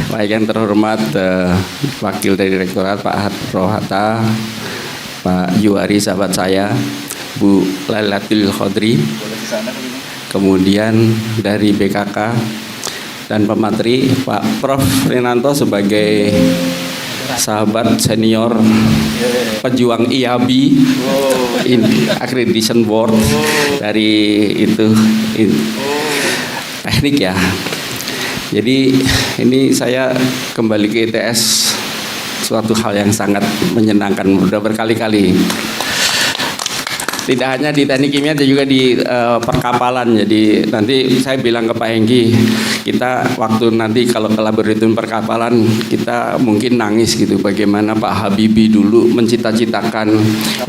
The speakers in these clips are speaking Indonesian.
Baik yang terhormat Wakil dari Direktorat Pak Rohata, Pak Juwari sahabat saya, Bu Lailatul Khodri, kemudian dari BKK dan pemateri Pak Prof Renanto sebagai sahabat senior pejuang IABI Accreditation Board dari itu teknik ya. Jadi ini saya kembali ke ITS, suatu hal yang sangat menyenangkan, sudah berkali-kali. Tidak hanya di teknik kimia, juga di perkapalan. Jadi nanti saya bilang ke Pak Hengki, kita waktu nanti kalau ke laboratorium perkapalan, kita mungkin nangis gitu. Bagaimana Pak Habibie dulu mencita-citakan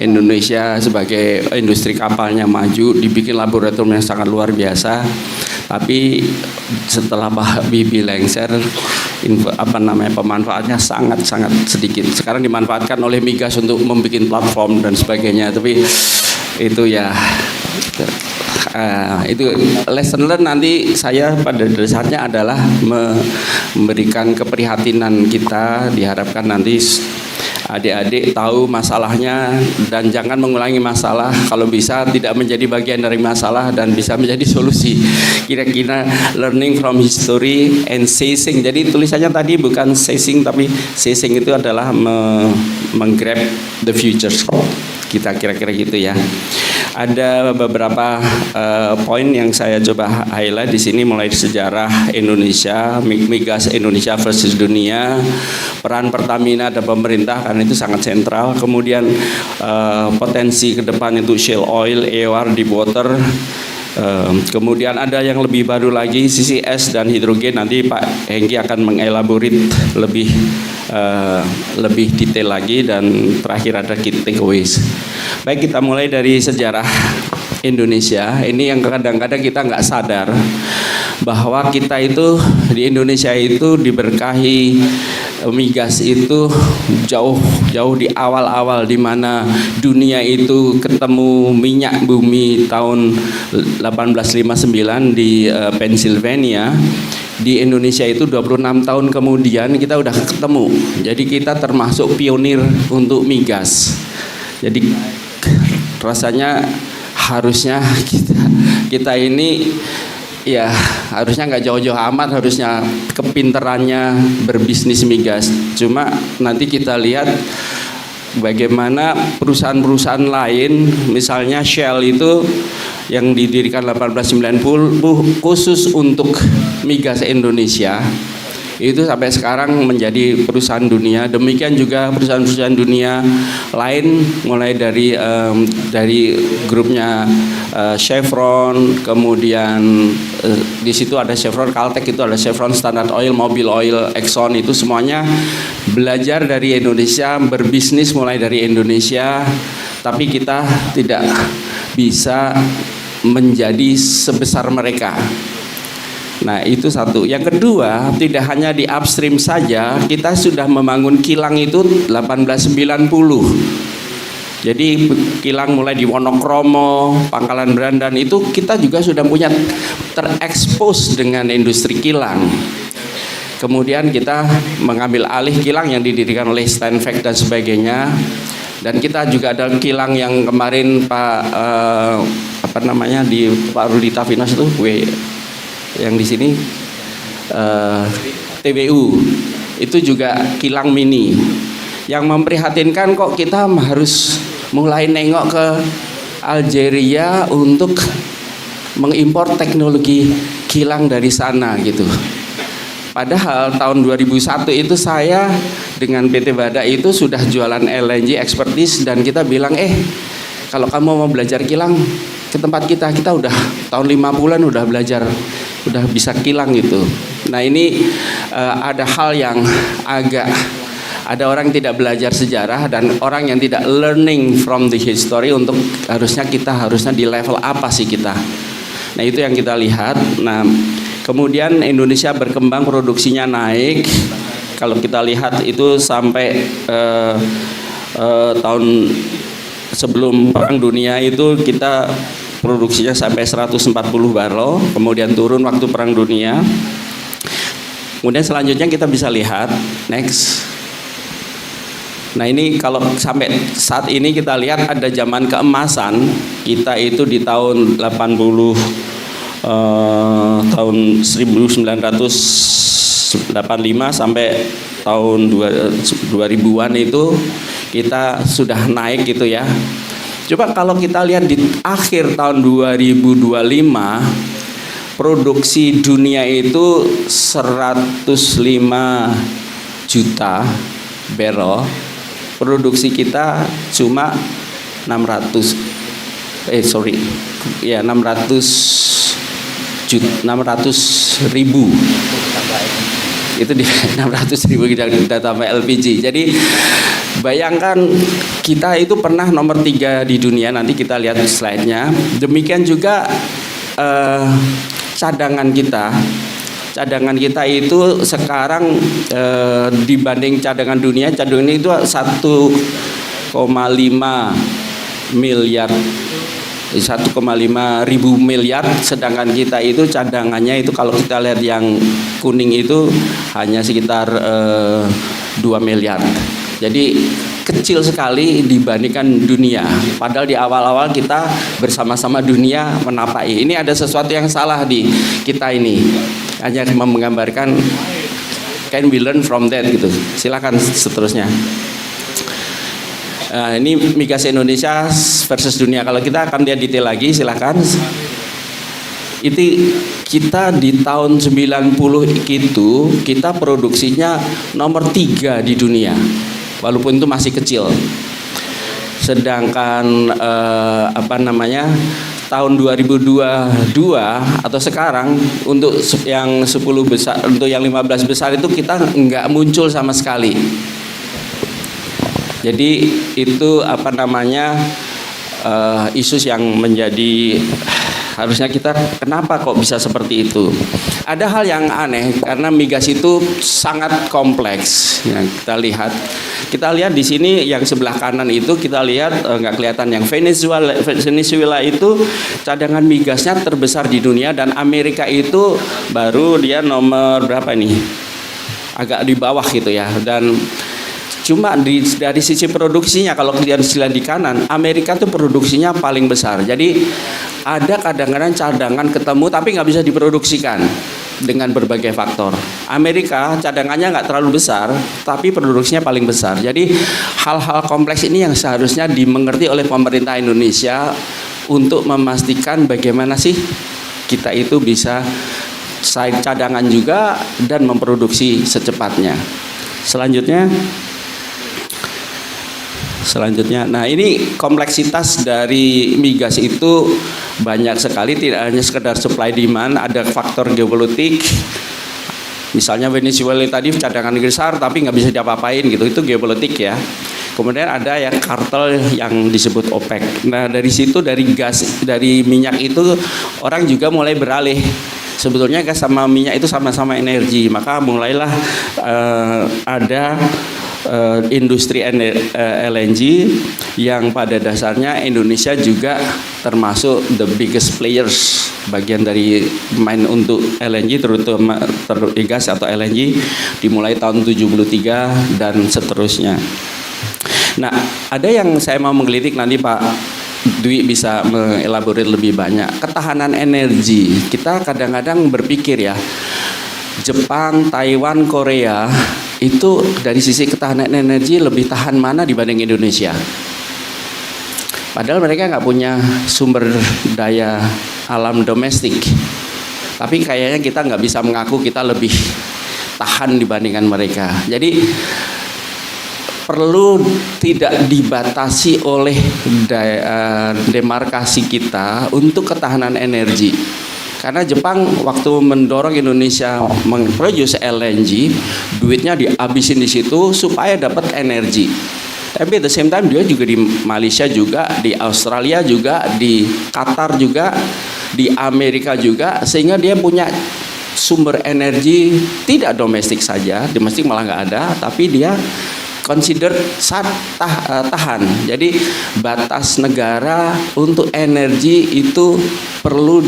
Indonesia sebagai industri kapalnya maju, dibikin laboratorium yang sangat luar biasa. Tapi setelah Pak Habibie lengser, pemanfaatnya sangat-sangat sedikit. Sekarang dimanfaatkan oleh migas untuk membuat platform dan sebagainya. Tapi itu ya itu lesson learn. Nanti saya pada dasarnya adalah memberikan keprihatinan kita. Diharapkan nanti adik-adik tahu masalahnya dan jangan mengulangi masalah. Kalau bisa tidak menjadi bagian dari masalah dan bisa menjadi solusi. Kira-kira learning from history and seizing. Jadi tulisannya tadi bukan seizing, tapi seizing itu adalah menggrab the future. Kita kira-kira gitu ya. Ada beberapa poin yang saya coba highlight di sini, mulai sejarah Indonesia, migas Indonesia versus dunia, peran Pertamina dan pemerintah karena itu sangat sentral. Kemudian potensi ke depan itu shale oil, EOR, deep water. Kemudian ada yang lebih baru lagi, CCS dan hidrogen. Nanti Pak Hengki akan mengelaborate lebih detail lagi, dan terakhir ada key takeaways. Baik, kita mulai dari sejarah Indonesia. Ini yang kadang-kadang kita nggak sadar bahwa kita itu di Indonesia itu diberkahi migas itu jauh di awal-awal, di mana dunia itu ketemu minyak bumi tahun 1859 di Pennsylvania. Di Indonesia itu 26 tahun kemudian kita udah ketemu. Jadi kita termasuk pionir untuk migas. Jadi rasanya harusnya kita ini ya harusnya nggak jauh-jauh amat, harusnya kepinterannya berbisnis migas. Cuma nanti kita lihat bagaimana perusahaan-perusahaan lain, misalnya Shell itu yang didirikan 1890 khusus untuk migas Indonesia, itu sampai sekarang menjadi perusahaan dunia. Demikian juga perusahaan-perusahaan dunia lain, mulai dari grupnya Chevron, kemudian di situ ada Chevron, Caltech itu ada Chevron, Standard Oil, Mobil Oil, Exxon, itu semuanya belajar dari Indonesia, berbisnis mulai dari Indonesia. Tapi kita tidak bisa menjadi sebesar mereka. Nah, itu satu. Yang kedua, tidak hanya di upstream saja, kita sudah membangun kilang itu 1890. Jadi kilang mulai di Wonokromo, Pangkalan Berandan, itu kita juga sudah punya terekspos dengan industri kilang. Kemudian kita mengambil alih kilang yang didirikan oleh Steinbeck dan sebagainya. Dan kita juga ada kilang yang kemarin di Pak Rudi Tafinas itu, yang di sini TBU, itu juga kilang mini. Yang memprihatinkan, kok kita harus mulai nengok ke Algeria untuk mengimpor teknologi kilang dari sana gitu. Padahal tahun 2001 itu saya dengan PT Bada itu sudah jualan LNG expertise, dan kita bilang kalau kamu mau belajar kilang ke tempat kita udah tahun 50-an udah belajar, udah bisa kilang gitu. Nah, ini ada hal yang ada orang yang tidak belajar sejarah dan orang yang tidak learning from the history untuk harusnya di level apa sih kita. Nah, itu yang kita lihat. Nah, kemudian Indonesia berkembang, produksinya naik. Kalau kita lihat itu sampai tahun sebelum Perang Dunia itu kita produksinya sampai 140 barrel, kemudian turun waktu Perang Dunia. Kemudian selanjutnya kita bisa lihat next. Nah ini kalau sampai saat ini kita lihat ada zaman keemasan kita itu di tahun 80 tahun 1985 sampai tahun 2000-an itu kita sudah naik gitu ya. Coba kalau kita lihat di akhir tahun 2025 produksi dunia itu 105 juta barrel. Produksi kita cuma 600 ribu. Itu di 600 ribu kita tambah LPG. Jadi bayangkan kita itu pernah nomor 3 di dunia. Nanti kita lihat slide-nya. Demikian juga cadangan kita itu sekarang dibanding cadangan dunia itu 1,5 miliar 1,5 ribu miliar, sedangkan kita itu cadangannya itu kalau kita lihat yang kuning itu hanya sekitar 2 miliar. Jadi kecil sekali dibandingkan dunia. Padahal di awal-awal kita bersama-sama dunia menapai. Ini ada sesuatu yang salah di kita ini. Hanya menggambarkan can we learn from that gitu. Silakan seterusnya. Ini migas Indonesia versus dunia. Kalau kita akan lihat detail lagi, silakan. Itu kita di tahun 90 itu kita produksinya nomor 3 di dunia. Walaupun itu masih kecil. Sedangkan tahun 2022 atau sekarang untuk yang 10 besar, untuk yang 15 besar itu kita nggak muncul sama sekali. Jadi itu isu yang menjadi harusnya kita kenapa kok bisa seperti itu. Ada hal yang aneh karena migas itu sangat kompleks. Ya, kita lihat di sini yang sebelah kanan itu kita lihat nggak kelihatan yang Venezuela itu cadangan migasnya terbesar di dunia dan Amerika itu baru dia nomor berapa nih? Agak di bawah gitu ya. Dan cuma dari sisi produksinya kalau kalian lihat di kanan, Amerika tuh produksinya paling besar. Jadi ada kadang-kadang cadangan ketemu tapi nggak bisa diproduksikan dengan berbagai faktor. Amerika cadangannya nggak terlalu besar tapi produksinya paling besar. Jadi hal-hal kompleks ini yang seharusnya dimengerti oleh pemerintah Indonesia untuk memastikan bagaimana sih kita itu bisa cadangan juga dan memproduksi secepatnya. Selanjutnya, nah ini kompleksitas dari migas itu banyak sekali, tidak hanya sekedar supply demand, ada faktor geopolitik. Misalnya Venezuela tadi cadangan besar tapi nggak bisa diapa-apain gitu, itu geopolitik ya. Kemudian ada yang kartel yang disebut OPEC. Nah dari situ dari minyak itu orang juga mulai beralih. Sebetulnya gas sama minyak itu sama-sama energi, maka mulailah ada industri LNG yang pada dasarnya Indonesia juga termasuk the biggest players, bagian dari main untuk LNG terutama gas atau LNG dimulai tahun 73 dan seterusnya. Nah, ada yang saya mau menggelitik, nanti Pak Dwi bisa mengelaborasi lebih banyak. Ketahanan energi, kita kadang-kadang berpikir ya, Jepang, Taiwan, Korea itu dari sisi ketahanan energi lebih tahan mana dibanding Indonesia. Padahal mereka nggak punya sumber daya alam domestik. Tapi kayaknya kita nggak bisa mengaku kita lebih tahan dibandingkan mereka. Jadi perlu tidak dibatasi oleh demarkasi kita untuk ketahanan energi. Karena Jepang waktu mendorong Indonesia memproduksi LNG, duitnya dihabisin di situ supaya dapat energi. Tapi at the same time dia juga di Malaysia juga, di Australia juga, di Qatar juga, di Amerika juga, sehingga dia punya sumber energi tidak domestik saja, domestik malah nggak ada, tapi dia consider tahan. Jadi batas negara untuk energi itu perlu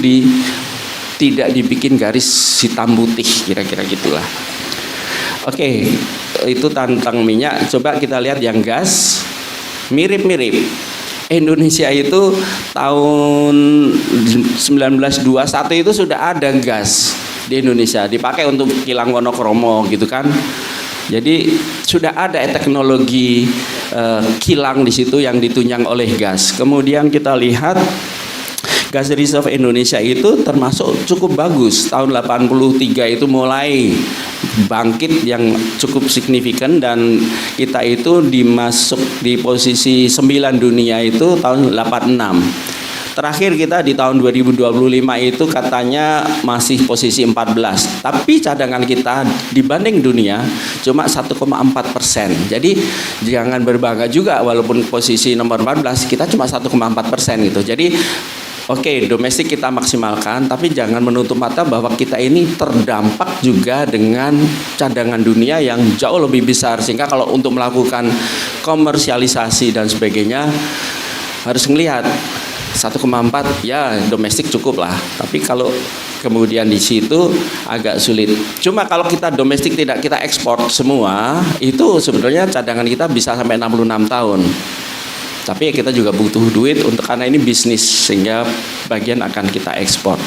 tidak dibikin garis hitam putih, kira-kira gitulah. Oke, itu tentang minyak. Coba kita lihat yang gas, mirip-mirip. Indonesia itu tahun 1921 itu sudah ada gas di Indonesia, dipakai untuk kilang Wonokromo gitu kan. Jadi sudah ada teknologi kilang di situ yang ditunjang oleh gas. Kemudian kita lihat gas reserve Indonesia itu termasuk cukup bagus. Tahun 83 itu mulai bangkit yang cukup signifikan, dan kita itu dimasuk di posisi 9 dunia itu tahun 86. Terakhir kita di tahun 2025 itu katanya masih posisi 14, tapi cadangan kita dibanding dunia cuma 1,4%. Jadi jangan berbangga juga, walaupun posisi nomor 14 kita cuma 1,4% gitu. Jadi oke, domestik kita maksimalkan, tapi jangan menutup mata bahwa kita ini terdampak juga dengan cadangan dunia yang jauh lebih besar, sehingga kalau untuk melakukan komersialisasi dan sebagainya harus melihat 1,4 ya domestik cukup lah, tapi kalau kemudian di situ agak sulit. Cuma kalau kita domestik tidak kita ekspor semua, itu sebenarnya cadangan kita bisa sampai 66 tahun. Tapi kita juga butuh duit karena ini bisnis, sehingga bagian akan kita ekspor.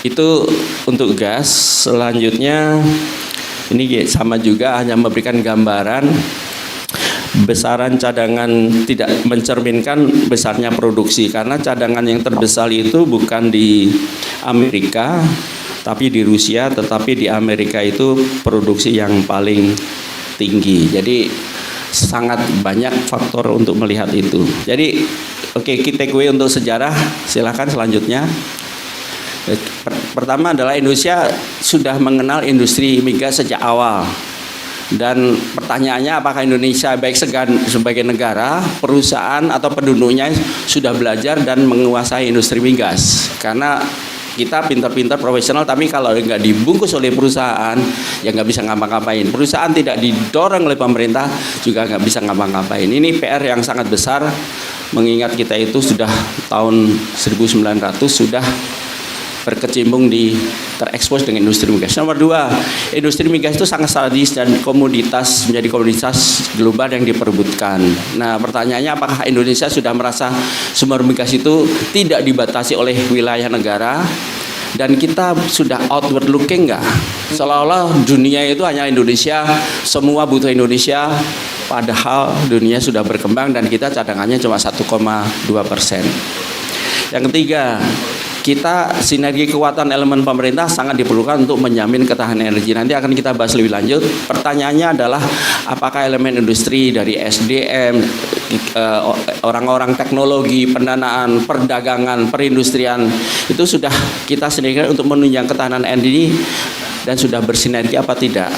Itu untuk gas. Selanjutnya ini sama juga, hanya memberikan gambaran besaran cadangan, tidak mencerminkan besarnya produksi, karena cadangan yang terbesar itu bukan di Amerika tapi di Rusia, tetapi di Amerika itu produksi yang paling tinggi. Jadi sangat banyak faktor untuk melihat itu. Jadi oke, kita takeaway untuk sejarah, silakan selanjutnya. Pertama adalah Indonesia sudah mengenal industri migas sejak awal. Dan pertanyaannya, apakah Indonesia baik sebagai negara, perusahaan atau penduduknya sudah belajar dan menguasai industri migas? Karena kita pintar-pintar profesional, tapi kalau nggak dibungkus oleh perusahaan ya nggak bisa ngapa-ngapain. Perusahaan tidak didorong oleh pemerintah juga nggak bisa ngapa-ngapain. Ini PR yang sangat besar, mengingat kita itu sudah tahun 1900 sudah berkecimpung terekspos dengan industri migas. Nomor 2, industri migas itu sangat strategis dan menjadi komoditas global yang diperebutkan. Nah, pertanyaannya, apakah Indonesia sudah merasa sumber migas itu tidak dibatasi oleh wilayah negara, dan kita sudah outward looking nggak? Seolah-olah dunia itu hanya Indonesia, semua butuh Indonesia, padahal dunia sudah berkembang dan kita cadangannya cuma 1,2%. Yang ketiga, kita sinergi kekuatan elemen pemerintah sangat diperlukan untuk menjamin ketahanan energi. Nanti akan kita bahas lebih lanjut. Pertanyaannya adalah, apakah elemen industri dari SDM, orang-orang teknologi, pendanaan, perdagangan, perindustrian itu sudah kita sediakan untuk menunjang ketahanan energi dan sudah bersinergi apa tidak?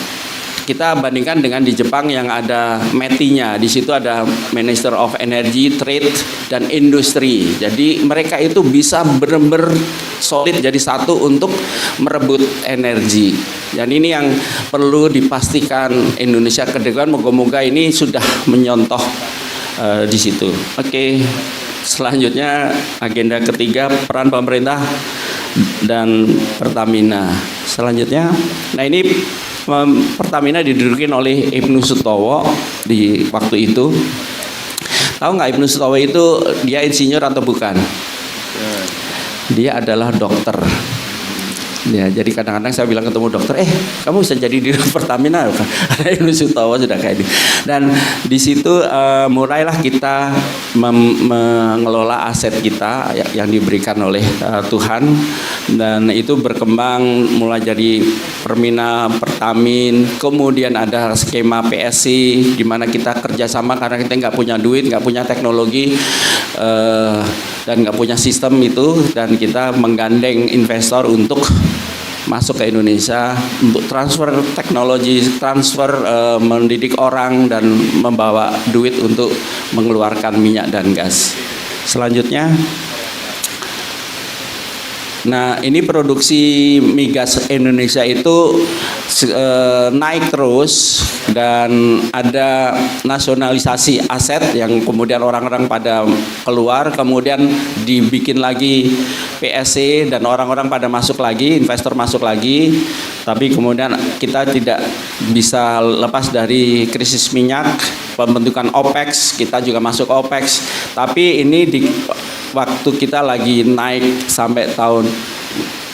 Kita bandingkan dengan di Jepang yang ada METI-nya. Di situ ada Minister of Energy, Trade, dan Industry. Jadi mereka itu bisa benar-benar solid jadi satu untuk merebut energi. Dan ini yang perlu dipastikan Indonesia ke depan. Moga-moga ini sudah menyontoh di situ. Oke, selanjutnya agenda ketiga, peran pemerintah dan Pertamina. Selanjutnya, nah ini Pertamina didudukin oleh Ibnu Sutowo di waktu itu. Tahu nggak Ibnu Sutowo itu dia insinyur atau bukan? Dia adalah dokter. Ya, jadi kadang-kadang saya bilang ketemu dokter, kamu bisa jadi di Pertamina, Ibnu Sutowo sudah kayak ini. Dan di situ mulailah kita mengelola aset kita yang diberikan oleh Tuhan, dan itu berkembang mulai dari Permina, Pertamin, kemudian ada skema PSC di mana kita kerjasama karena kita nggak punya duit, nggak punya teknologi, dan nggak punya sistem itu, dan kita menggandeng investor untuk masuk ke Indonesia untuk transfer teknologi, transfer mendidik orang dan membawa duit untuk mengeluarkan minyak dan gas. Selanjutnya, nah ini produksi migas Indonesia itu naik terus, dan ada nasionalisasi aset yang kemudian orang-orang pada keluar, kemudian dibikin lagi PSC dan orang-orang pada masuk lagi, investor masuk lagi, tapi kemudian kita tidak bisa lepas dari krisis minyak, pembentukan OPEC, kita juga masuk OPEC. Tapi ini di waktu kita lagi naik sampai tahun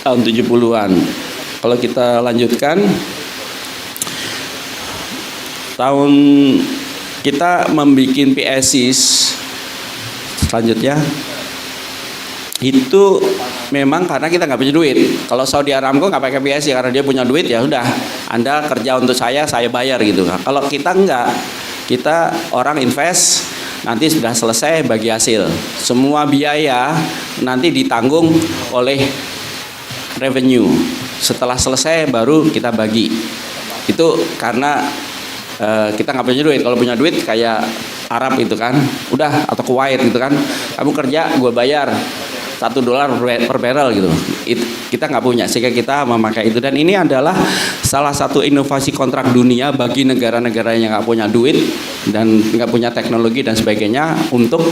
70-an. Kalau kita lanjutkan, tahun kita membuat PSIs selanjutnya itu memang karena kita nggak punya duit. Kalau Saudi Aramco nggak pakai PSI karena dia punya duit, ya udah, Anda kerja untuk saya bayar gitu. Kalau kita nggak, kita orang invest, nanti sudah selesai bagi hasil. Semua biaya nanti ditanggung oleh revenue. Setelah selesai baru kita bagi. Itu karena kita nggak punya duit. Kalau punya duit kayak Arab itu kan, udah, atau Kuwait gitu kan, kamu kerja gue bayar $1 per barrel gitu. Kita nggak punya, sehingga kita memakai itu. Dan ini adalah salah satu inovasi kontrak dunia bagi negara-negara yang nggak punya duit dan nggak punya teknologi dan sebagainya, untuk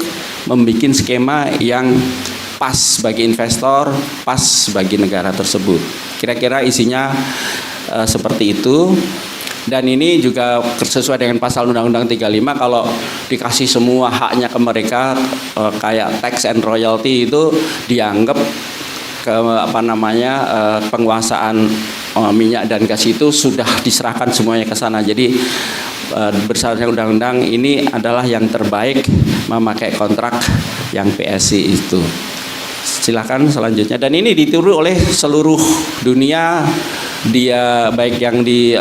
membuat skema yang pas bagi investor, pas bagi negara tersebut. Kira-kira isinya seperti itu. Dan ini juga sesuai dengan pasal Undang-Undang 35, kalau dikasih semua haknya ke mereka, kayak tax and royalty, itu dianggap penguasaan minyak dan gas itu sudah diserahkan semuanya ke sana. Jadi berdasarkan undang-undang ini adalah yang terbaik memakai kontrak yang PSI itu. Silakan selanjutnya. Dan ini ditiru oleh seluruh dunia, dia baik yang di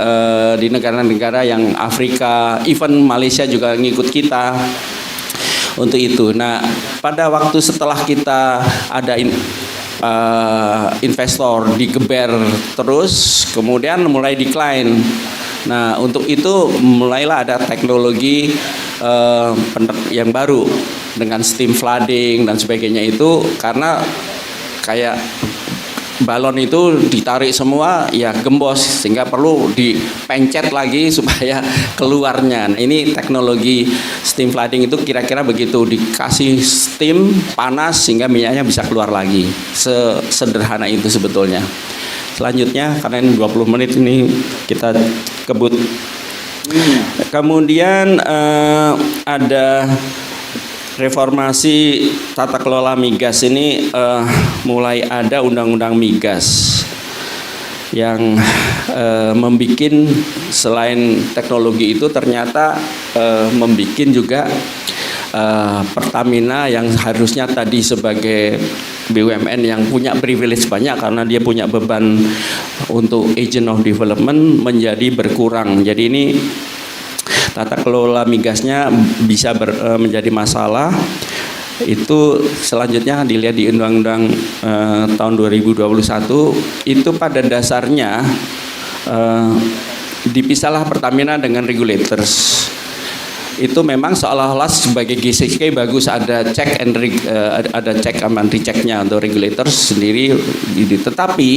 negara-negara yang Afrika, even Malaysia juga ngikut kita untuk itu. Nah, pada waktu setelah kita ada investor digeber terus, kemudian mulai decline. Nah, untuk itu mulailah ada teknologi yang baru dengan steam flooding dan sebagainya, itu karena kayak balon itu ditarik semua, ya gembos, sehingga perlu dipencet lagi supaya keluarnya. Nah, ini teknologi steam flooding itu kira-kira begitu, dikasih steam panas sehingga minyaknya bisa keluar lagi. Sederhana itu sebetulnya. Selanjutnya, karena ini 20 menit ini kita kebut. Kemudian ada reformasi tata kelola migas. Ini mulai ada undang-undang migas yang membuat, selain teknologi itu ternyata membuat juga Pertamina yang harusnya tadi sebagai BUMN yang punya privilege banyak karena dia punya beban untuk agent of development menjadi berkurang. Jadi ini tata kelola migasnya bisa menjadi masalah. Itu selanjutnya dilihat di Undang-Undang tahun 2021, itu pada dasarnya dipisahlah Pertamina dengan regulators. Itu memang seolah-olah sebagai GCK bagus, ada check and rechecknya untuk regulators sendiri. Tetapi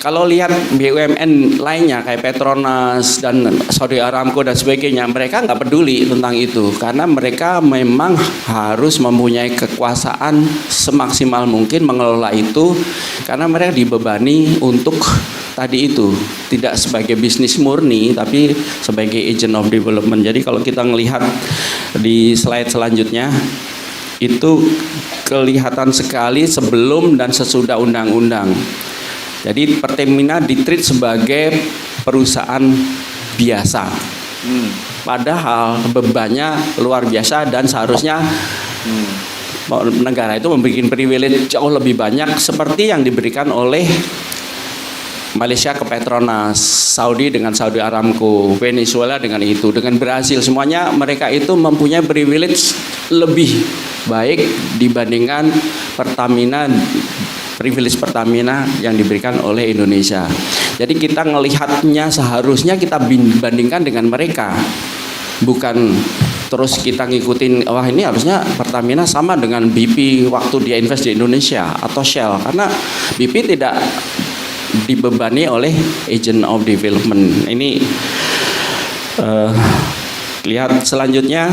kalau lihat BUMN lainnya kayak Petronas dan Saudi Aramco dan sebagainya, mereka nggak peduli tentang itu karena mereka memang harus mempunyai kekuasaan semaksimal mungkin mengelola itu, karena mereka dibebani untuk tadi itu, tidak sebagai bisnis murni tapi sebagai agent of development. Jadi kalau kita melihat di slide selanjutnya, itu kelihatan sekali sebelum dan sesudah undang-undang. Jadi Pertamina ditreat sebagai perusahaan biasa, padahal bebannya luar biasa dan seharusnya negara itu memberikan privilege jauh lebih banyak seperti yang diberikan oleh Malaysia ke Petronas, Saudi dengan Saudi Aramco, Venezuela dengan itu, dengan Brasil, semuanya mereka itu mempunyai privilege lebih baik dibandingkan Pertamina, privilege Pertamina yang diberikan oleh Indonesia. Jadi kita melihatnya seharusnya kita bandingkan dengan mereka, bukan terus kita ngikutin, wah ini harusnya Pertamina sama dengan BP waktu dia invest di Indonesia atau Shell, karena BP tidak dibebani oleh agent of development. Ini lihat selanjutnya,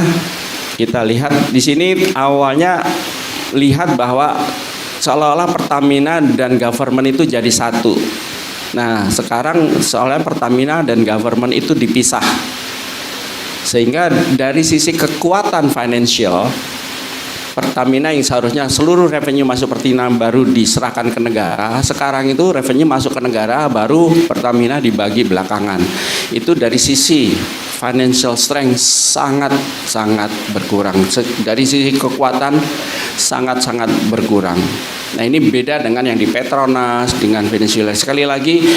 kita lihat di sini awalnya lihat bahwa seolah-olah Pertamina dan government itu jadi satu. Nah, sekarang soalnya Pertamina dan government itu dipisah. Sehingga dari sisi kekuatan financial, Pertamina yang seharusnya seluruh revenue masuk Pertamina baru diserahkan ke negara, sekarang itu revenue masuk ke negara, baru Pertamina dibagi belakangan. Itu dari sisi financial strength sangat berkurang. Dari sisi kekuatan sangat berkurang. Nah, ini beda dengan yang di Petronas, dengan Venezuela. Sekali lagi,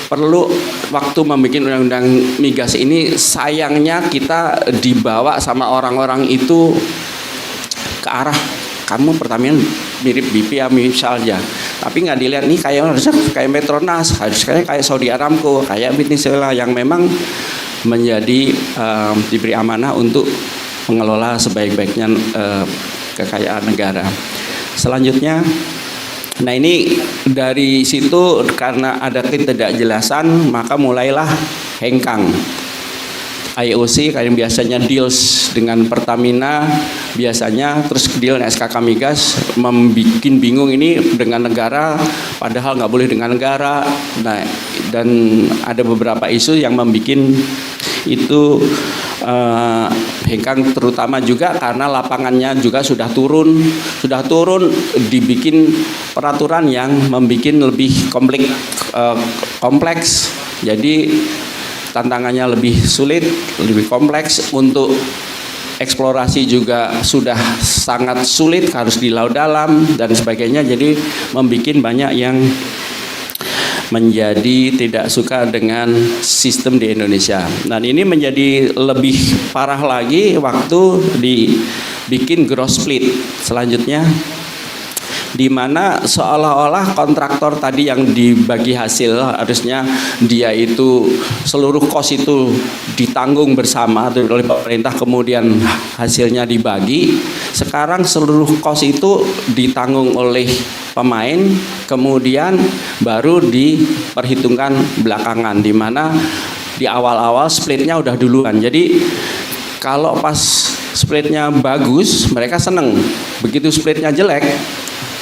perlu waktu membuat undang-undang migas ini, sayangnya kita dibawa sama orang-orang itu ke arah kamu Pertamina mirip BP ya misalnya, tapi nggak dilihat nih harusnya kayak Petronas, harusnya kayak Saudi Aramco, kayak Venezuela yang memang menjadi diberi amanah untuk mengelola sebaik-baiknya kekayaan negara. Selanjutnya, nah ini dari situ karena ada ketidakjelasan maka mulailah hengkang. IOC yang biasanya deals dengan Pertamina biasanya terus deal SKK Migas membuat bingung ini dengan negara padahal nggak boleh dengan negara. Nah, dan ada beberapa isu yang membuat itu hengkang, terutama juga karena lapangannya juga sudah turun dibikin peraturan yang membuat lebih kompleks. Jadi tantangannya lebih sulit, lebih kompleks, untuk eksplorasi juga sudah sangat sulit, harus di laut dalam dan sebagainya. Jadi membuat banyak yang menjadi tidak suka dengan sistem di Indonesia. Dan ini menjadi lebih parah lagi waktu dibikin gross split selanjutnya, di mana seolah-olah kontraktor tadi yang dibagi hasil, harusnya dia itu seluruh kos itu ditanggung bersama oleh pemerintah, kemudian hasilnya dibagi. Sekarang seluruh kos itu ditanggung oleh pemain, kemudian baru diperhitungkan belakangan, di mana di awal-awal splitnya udah duluan. Jadi kalau pas splitnya bagus mereka seneng, begitu splitnya jelek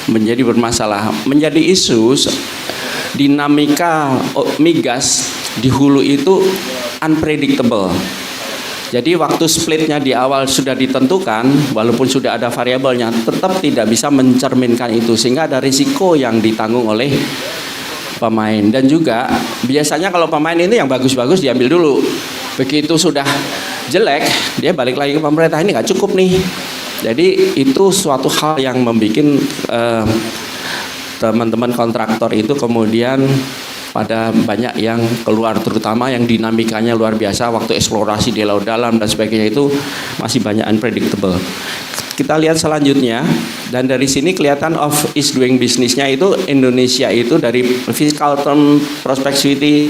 menjadi bermasalah, menjadi isu. Dinamika migas di hulu itu unpredictable. Jadi waktu splitnya di awal sudah ditentukan, walaupun sudah ada variabelnya, tetap tidak bisa mencerminkan itu, sehingga ada risiko yang ditanggung oleh pemain. Dan juga biasanya kalau pemain ini yang bagus-bagus diambil dulu, begitu sudah jelek dia balik lagi ke pemerintah, ini nggak cukup nih. Jadi itu suatu hal yang membuat teman-teman kontraktor itu kemudian pada banyak yang keluar, terutama yang dinamikanya luar biasa waktu eksplorasi di laut dalam dan sebagainya, itu masih banyak unpredictable. Kita lihat selanjutnya, dan dari sini kelihatan of is doing business-nya itu Indonesia itu dari fiscal term prospectivity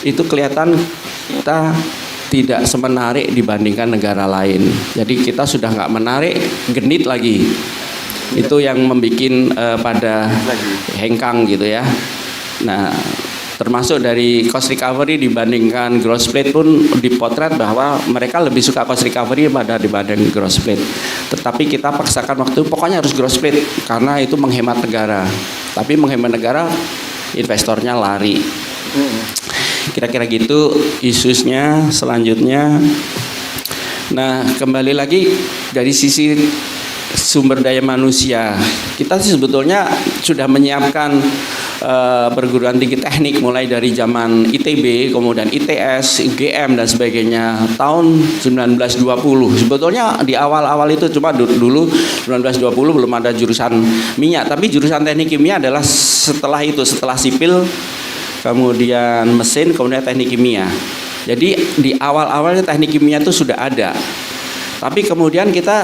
itu kelihatan kita tidak semenarik dibandingkan negara lain. Jadi kita sudah nggak menarik, genit lagi. Itu yang membuat pada hengkang gitu ya. Nah, termasuk dari cost recovery dibandingkan gross split pun dipotret bahwa mereka lebih suka cost recovery dibanding gross split. Tetapi kita paksakan waktu, pokoknya harus gross split karena itu menghemat negara. Tapi menghemat negara, investornya lari. Kira-kira gitu isusnya. Selanjutnya, nah kembali lagi dari sisi sumber daya manusia, kita sih sebetulnya sudah menyiapkan perguruan tinggi teknik mulai dari zaman ITB, kemudian ITS, UGM dan sebagainya tahun 1920. Sebetulnya di awal-awal itu cuma dulu 1920 belum ada jurusan minyak, tapi jurusan teknik kimia adalah setelah itu, setelah sipil, kemudian mesin, kemudian teknik kimia. Jadi di awal-awalnya teknik kimia itu sudah ada. Tapi kemudian kita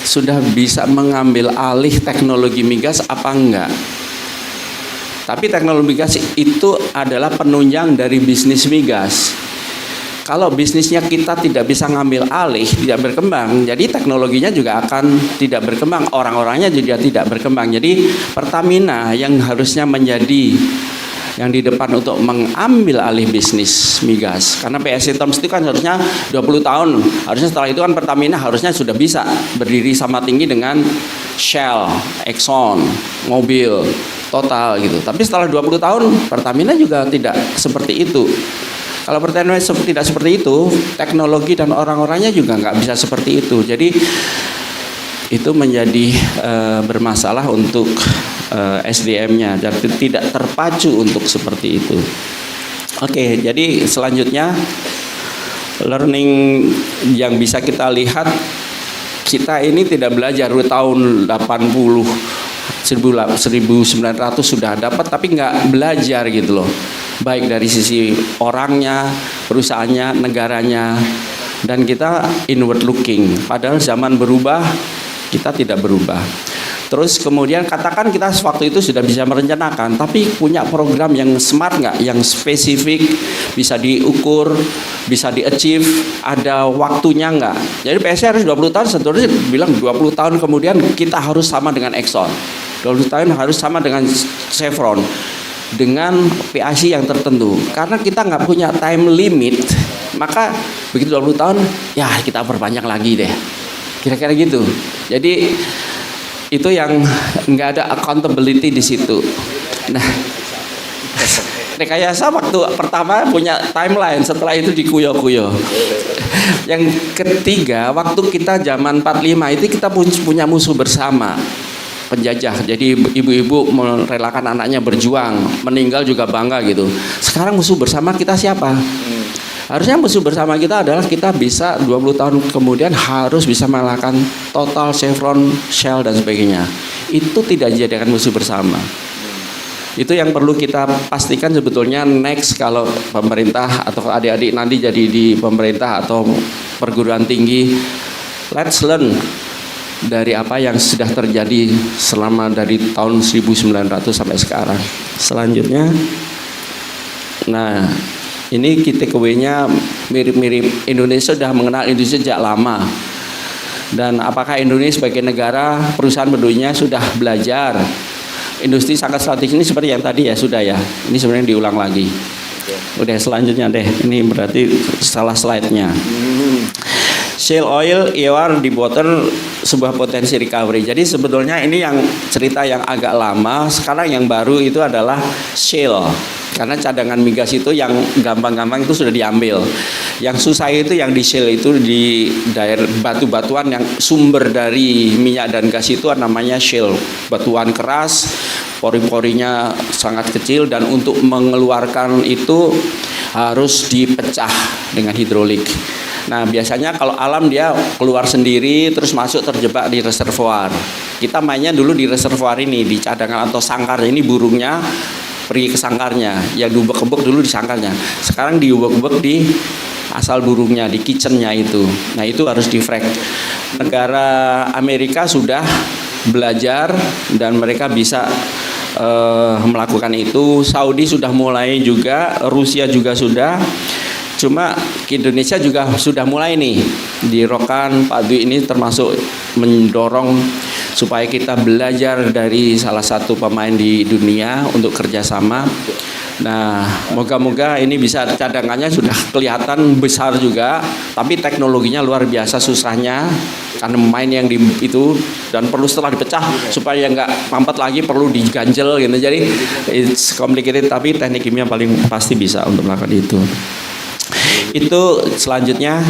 sudah bisa mengambil alih teknologi migas apa enggak? Tapi teknologi migas itu adalah penunjang dari bisnis migas. Kalau bisnisnya kita tidak bisa ngambil alih, tidak berkembang, jadi teknologinya juga akan tidak berkembang, orang-orangnya juga tidak berkembang. Jadi Pertamina yang harusnya menjadi yang di depan untuk mengambil alih bisnis migas, karena PSC Terms itu kan harusnya 20 tahun, harusnya setelah itu kan Pertamina harusnya sudah bisa berdiri sama tinggi dengan Shell, Exxon, Mobil, total gitu. Tapi setelah 20 tahun Pertamina juga tidak seperti itu. Kalau Pertamina tidak seperti itu, teknologi dan orang-orangnya juga nggak bisa seperti itu. Jadi itu menjadi bermasalah untuk SDM-nya dan tidak terpacu untuk seperti itu. Oke, jadi selanjutnya learning yang bisa kita lihat, kita ini tidak belajar tahun 1900 sudah dapat, tapi nggak belajar gitu loh, baik dari sisi orangnya, perusahaannya, negaranya, dan kita inward looking. Padahal zaman berubah, kita tidak berubah. Terus kemudian katakan kita waktu itu sudah bisa merencanakan, tapi punya program yang smart nggak, yang spesifik, bisa diukur, bisa di-achieve, ada waktunya nggak. Jadi PSC harus 20 tahun, seterusnya bilang 20 tahun kemudian kita harus sama dengan Exxon, 20 tahun harus sama dengan Chevron, dengan PIC yang tertentu. Karena kita nggak punya time limit, maka begitu 20 tahun, ya kita perpanjang lagi deh. Kira-kira gitu. Jadi itu yang nggak ada accountability di situ. Nah, rekayasa waktu pertama punya timeline, setelah itu dikuyo-kuyo. Yang ketiga, waktu kita zaman 45 itu kita punya musuh bersama, penjajah. Jadi ibu-ibu merelakan anaknya berjuang, meninggal juga bangga gitu. Sekarang musuh bersama kita siapa? Harusnya musuh bersama kita adalah kita bisa 20 tahun kemudian harus bisa mengalahkan Total, Chevron, Shell dan sebagainya. Itu tidak dijadikan musuh bersama. Itu yang perlu kita pastikan sebetulnya next kalau pemerintah atau adik-adik nanti jadi di pemerintah atau perguruan tinggi, let's learn dari apa yang sudah terjadi selama dari tahun 1900 sampai sekarang. Selanjutnya, nah ini key takeaway-nya mirip-mirip. Indonesia sudah mengenal industri sejak lama. Dan apakah Indonesia sebagai negara, perusahaan penduduknya sudah belajar industri sangat strategis ini seperti yang tadi ya, sudah ya. Ini sebenarnya diulang lagi. Udah selanjutnya deh. Ini berarti salah slide-nya. Shale oil, EOR, deepwater, sebuah potensi recovery. Jadi sebetulnya ini yang cerita yang agak lama. Sekarang yang baru itu adalah shale. Karena cadangan migas itu yang gampang-gampang itu sudah diambil. Yang susah itu yang di shale itu di daerah batu-batuan yang sumber dari minyak dan gas itu namanya shale. Batuan keras, pori-porinya sangat kecil dan untuk mengeluarkan itu harus dipecah dengan hidrolik. Nah biasanya kalau alam dia keluar sendiri terus masuk terjebak di reservoir. Kita mainnya dulu di reservoir ini, di cadangan atau sangkar. Ini burungnya pergi ke sangkarnya, yang diubek-ubek dulu di sangkarnya. Sekarang diubek-ubek di asal burungnya, di kitchennya itu. Nah itu harus di frack. Negara Amerika sudah belajar dan mereka bisa melakukan itu. Saudi sudah mulai juga, Rusia juga sudah. Cuma Indonesia juga sudah mulai nih di Rokan, Pak Dwi ini termasuk mendorong supaya kita belajar dari salah satu pemain di dunia untuk kerjasama. Nah, moga-moga ini bisa, cadangannya sudah kelihatan besar juga, tapi teknologinya luar biasa susahnya karena main yang di itu dan perlu setelah dipecah supaya nggak mampet lagi perlu diganjel gitu. Jadi it's complicated, tapi teknik kimia paling pasti bisa untuk melakukan itu. Itu selanjutnya.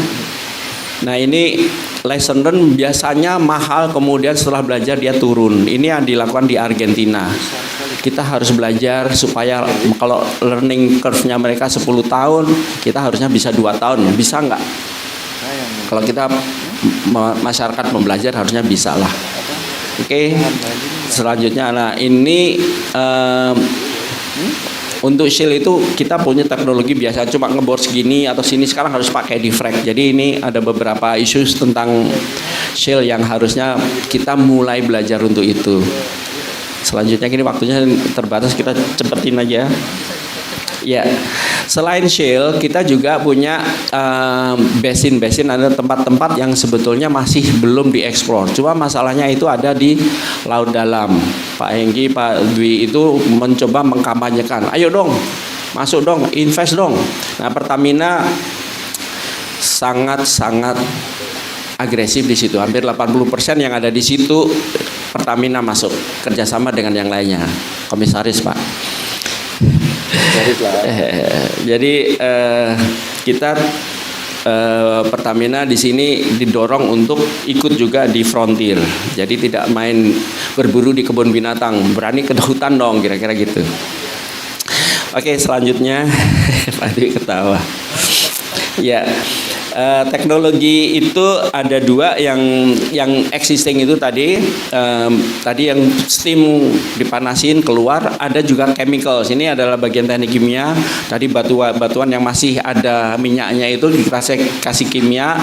Nah ini lesson learn biasanya mahal, kemudian setelah belajar dia turun. Ini yang dilakukan di Argentina. Kita harus belajar supaya kalau learning curve-nya mereka 10 tahun, kita harusnya bisa 2 tahun. Bisa nggak? Kalau kita masyarakat membelajar harusnya bisa lah. Oke. Selanjutnya, nah ini untuk shale itu kita punya teknologi biasa cuma ngebor segini atau sini, sekarang harus pakai di frack. Jadi ini ada beberapa isu tentang shale yang harusnya kita mulai belajar untuk itu. Selanjutnya gini, waktunya terbatas, kita cepetin aja. Ya, selain shale kita juga punya basin-basin, ada tempat-tempat yang sebetulnya masih belum dieksplor. Cuma masalahnya itu ada di laut dalam. Pak Hengki, Pak Dwi itu mencoba mengkampanyekan, ayo dong, masuk dong, invest dong. Nah Pertamina sangat-sangat agresif di situ. Hampir 80% yang ada di situ Pertamina masuk kerjasama dengan yang lainnya, komisaris Pak. Jadi kita Pertamina di sini didorong untuk ikut juga di frontier. Jadi tidak main berburu di kebun binatang, berani ke hutan dong, kira-kira gitu. Oke, selanjutnya Pak Dwi ketawa. Ya, teknologi itu ada dua, yang existing itu tadi yang steam dipanasin keluar, ada juga chemicals. Ini adalah bagian teknik kimia. Tadi batuan yang masih ada minyaknya itu kasih kimia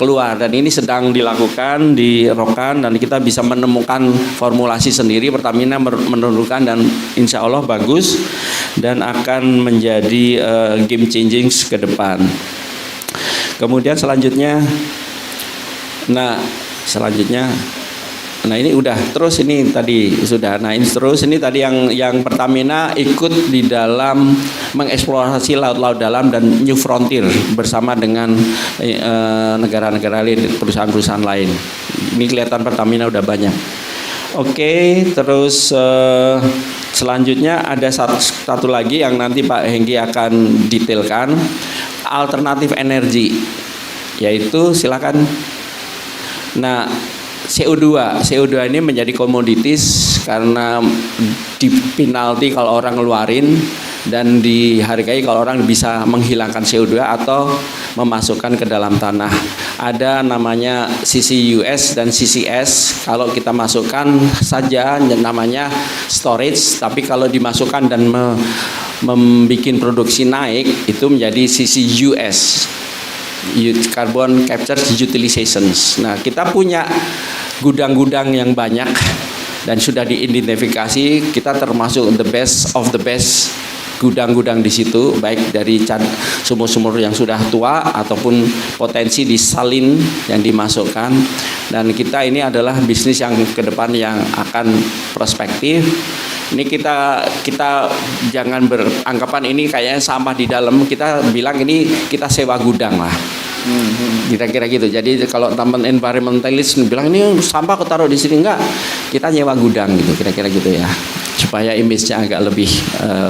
keluar, dan ini sedang dilakukan di Rokan, dan kita bisa menemukan formulasi sendiri. Pertamina menentukan, dan insya Allah bagus dan akan menjadi game changing ke depan. Kemudian selanjutnya ini udah, terus ini tadi sudah. Nah, ini terus ini tadi yang Pertamina ikut di dalam mengeksplorasi laut-laut dalam dan New Frontier bersama dengan negara-negara lain, perusahaan-perusahaan lain. Ini kelihatan Pertamina udah banyak. Oke, terus selanjutnya ada satu lagi yang nanti Pak Hengki akan detailkan, alternatif energi, yaitu silakan. Nah, CO2 ini menjadi komoditis karena dipinalti kalau orang ngeluarin, dan dihargai kalau orang bisa menghilangkan CO2 atau memasukkan ke dalam tanah. Ada namanya CCUS dan CCS. Kalau kita masukkan saja namanya storage, tapi kalau dimasukkan dan membuat produksi naik itu menjadi CCUS, Carbon Capture Utilizations. Nah, kita punya gudang-gudang yang banyak dan sudah diidentifikasi. Kita termasuk the best of the best gudang-gudang di situ, baik dari sumur-sumur yang sudah tua ataupun potensi disalin yang dimasukkan. Dan kita ini adalah bisnis yang ke depan yang akan prospektif. Ini kita jangan beranggapan ini kayaknya sampah di dalam. Kita bilang ini kita sewa gudang lah. Kira-kira gitu. Jadi kalau teman environmentalist bilang ini sampah kok taruh di sini, enggak, kita nyewa gudang gitu, kira-kira gitu ya, supaya image-nya agak lebih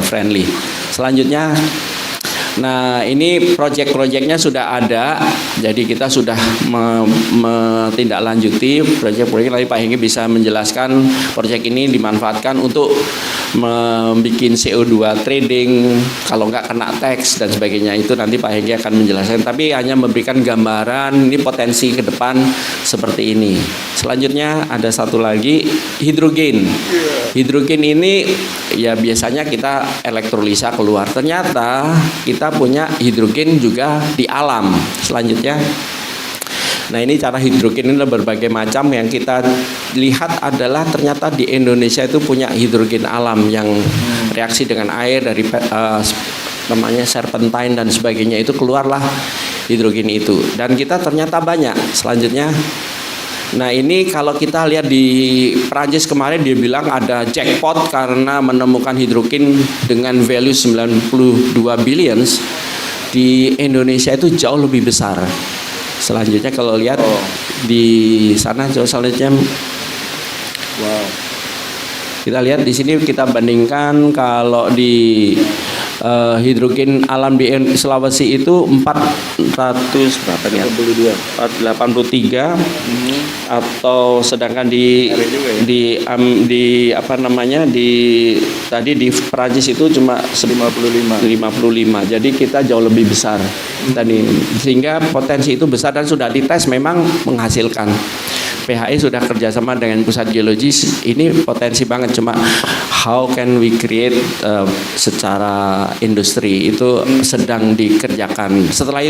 friendly. Selanjutnya, nah ini proyek-proyeknya sudah ada, jadi kita sudah menindaklanjuti proyek-proyek. Nanti Pak Hengki bisa menjelaskan proyek ini dimanfaatkan untuk membuat CO2 trading, kalau nggak kena tax dan sebagainya. Itu nanti Pak Hengki akan menjelaskan, tapi hanya memberikan gambaran ini potensi ke depan seperti ini. Selanjutnya ada satu lagi, hidrogen. Hidrogen ini ya biasanya kita elektrolisa keluar, ternyata kita punya hidrogen juga di alam. Selanjutnya, nah ini cara hidrogen ini berbagai macam. Yang kita lihat adalah ternyata di Indonesia itu punya hidrogen alam yang reaksi dengan air dari namanya serpentine dan sebagainya, itu keluarlah hidrogen itu, dan kita ternyata banyak. Selanjutnya, nah ini kalau kita lihat di Perancis kemarin, dia bilang ada jackpot karena menemukan hidrogen dengan value 92 billions. Di Indonesia itu jauh lebih besar. Selanjutnya kalau lihat di sana, selanjutnya, wow, kita lihat di sini, kita bandingkan kalau di hidrogen alam di Sulawesi itu 483, atau sedangkan di tadi di Perancis itu cuma 55. Jadi kita jauh lebih besar tadi, sehingga potensi itu besar dan sudah dites memang menghasilkan. PHI sudah kerjasama dengan pusat geologis, ini potensi banget, cuma how can we create secara industri itu sedang dikerjakan. Setelah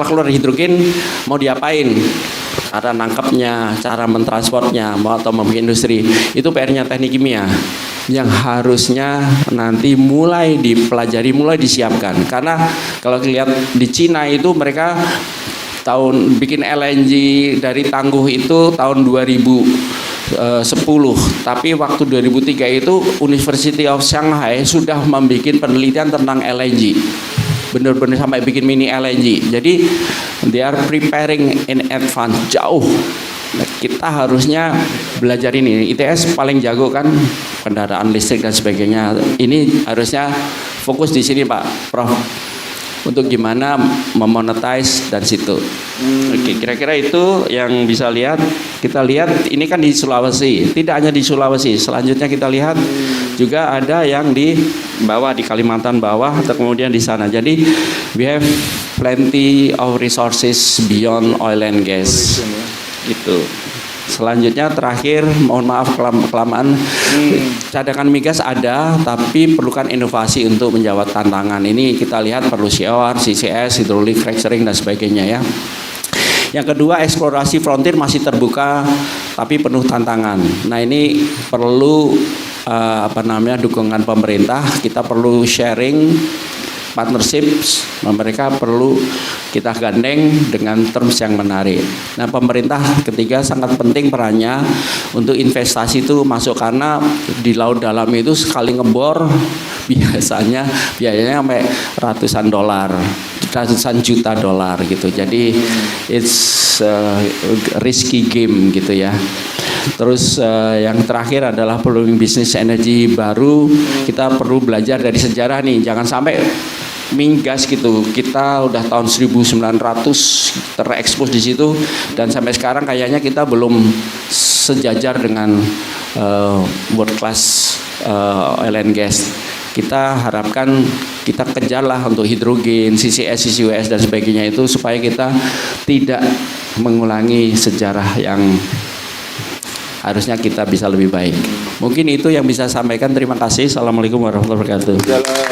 keluar hidrogen mau diapain? Cara nangkapnya, cara mentransportnya, atau membuat industri, itu PR-nya teknik kimia yang harusnya nanti mulai dipelajari, mulai disiapkan. Karena kalau lihat di Cina itu mereka bikin LNG dari tangguh itu tahun 2010, tapi waktu 2003 itu University of Shanghai sudah membuat penelitian tentang LNG, benar-benar sampai bikin mini LNG. Jadi they are preparing in advance, jauh Nah, kita harusnya belajar ini. ITS paling jago kan kendaraan listrik dan sebagainya. Ini harusnya fokus di sini Pak Prof. Untuk gimana memonetize dan situ. Oke, kira-kira itu yang bisa lihat. Kita lihat ini kan di Sulawesi. Tidak hanya di Sulawesi. Selanjutnya kita lihat juga ada yang di bawah, di Kalimantan bawah atau kemudian di sana. Jadi we have plenty of resources beyond oil and gas. Gitu. Selanjutnya terakhir, mohon maaf kelamaan, cadangan migas ada, tapi perlukan inovasi untuk menjawab tantangan. Ini kita lihat perlu COR, CCS, hidrolik, fracturing dan sebagainya ya. Yang kedua, eksplorasi frontier masih terbuka, tapi penuh tantangan. Nah ini perlu dukungan pemerintah. Kita perlu sharing partnerships, mereka perlu kita gandeng dengan terms yang menarik. Nah pemerintah ketiga sangat penting perannya untuk investasi itu masuk, karena di laut dalam itu sekali ngebor biayanya sampai ratusan juta dolar gitu. Jadi it's risky game gitu ya. Terus yang terakhir adalah peluang bisnis energi baru. Kita perlu belajar dari sejarah nih, jangan sampai migas gitu. Kita udah tahun 1900 terekspos di situ dan sampai sekarang kayaknya kita belum sejajar dengan world class oil and gas. Kita harapkan kita kejarlah untuk hidrogen, CCS, CCUS dan sebagainya itu supaya kita tidak mengulangi sejarah yang harusnya kita bisa lebih baik. Mungkin itu yang bisa sampaikan. Terima kasih. Assalamualaikum warahmatullahi wabarakatuh.